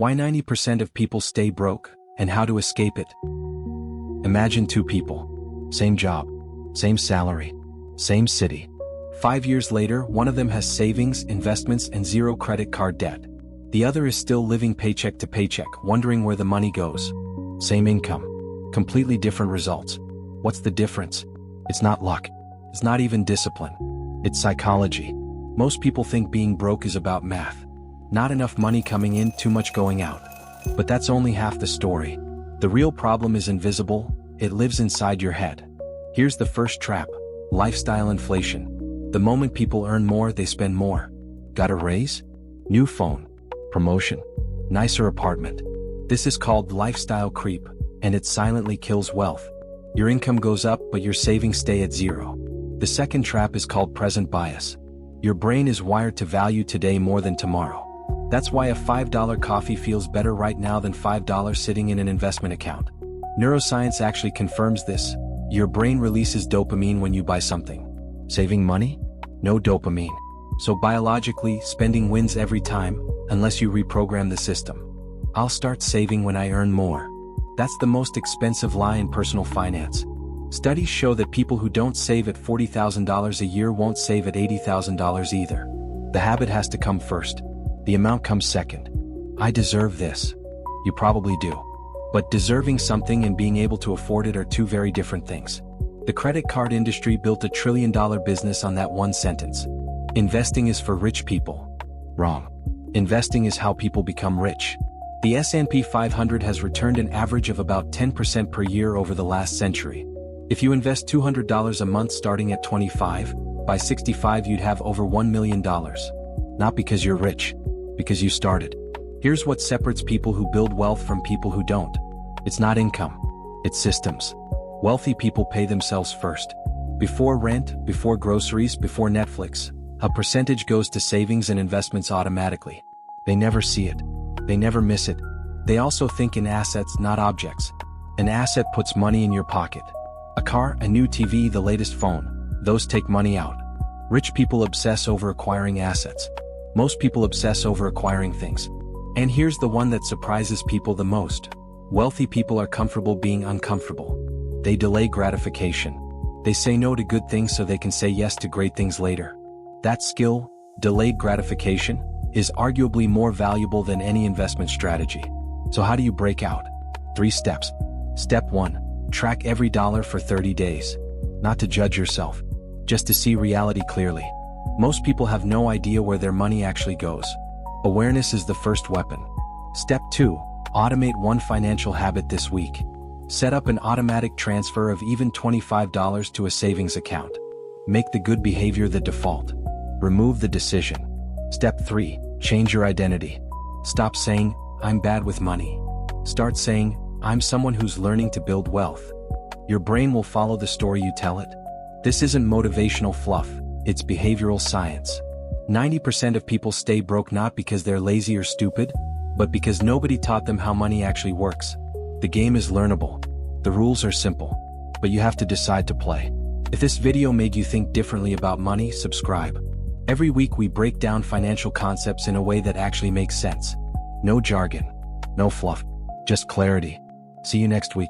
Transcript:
Why 90% of people stay broke, and how to escape it. Imagine two people. Same job, same salary, same city. 5 years later, one of them has savings, investments, and zero credit card debt. The other is still living paycheck to paycheck, wondering where the money goes. Same income, completely different results. What's the difference? It's not luck. It's not even discipline. It's psychology. Most people think being broke is about math. Not enough money coming in, too much going out. But that's only half the story. The real problem is invisible. It lives inside your head. Here's the first trap: lifestyle inflation. The moment people earn more, they spend more. Got a raise? New phone. Promotion. Nicer apartment. This is called lifestyle creep, and it silently kills wealth. Your income goes up, but your savings stay at zero. The second trap is called present bias. Your brain is wired to value today more than tomorrow. That's why a $5 coffee feels better right now than $5 sitting in an investment account. Neuroscience actually confirms this. Your brain releases dopamine when you buy something. Saving money? No dopamine. So biologically, spending wins every time, unless you reprogram the system. I'll start saving when I earn more. That's the most expensive lie in personal finance. Studies show that people who don't save at $40,000 a year won't save at $80,000 either. The habit has to come first. The amount comes second. I deserve this. You probably do. But deserving something and being able to afford it are two very different things. The credit card industry built $1 trillion business on that one sentence. Investing is for rich people. Wrong. Investing is how people become rich. The S&P 500 has returned an average of about 10% per year over the last century. If you invest $200 a month starting at 25, by 65 you'd have over $1 million. Not because you're rich, because you started. Here's what separates people who build wealth from people who don't. It's not income. It's systems. Wealthy people pay themselves first. Before rent, before groceries, before Netflix, a percentage goes to savings and investments automatically. They never see it. They never miss it. They also think in assets, not objects. An asset puts money in your pocket. A car, a new TV, the latest phone. Those take money out. Rich people obsess over acquiring assets. Most people obsess over acquiring things. And here's the one that surprises people the most. Wealthy people are comfortable being uncomfortable. They delay gratification. They say no to good things so they can say yes to great things later. That skill, delayed gratification, is arguably more valuable than any investment strategy. So how do you break out? 3 steps. Step 1. Track every dollar for 30 days. Not to judge yourself, just to see reality clearly. Most people have no idea where their money actually goes. Awareness is the first weapon. Step 2. Automate one financial habit this week. Set up an automatic transfer of even $25 to a savings account. Make the good behavior the default. Remove the decision. Step 3. Change your identity. Stop saying, "I'm bad with money." Start saying, "I'm someone who's learning to build wealth." Your brain will follow the story you tell it. This isn't motivational fluff, it's behavioral science. 90% of people stay broke not because they're lazy or stupid, but because nobody taught them how money actually works. The game is learnable. The rules are simple, but you have to decide to play. If this video made you think differently about money, subscribe. Every week we break down financial concepts in a way that actually makes sense. No jargon, no fluff, just clarity. See you next week.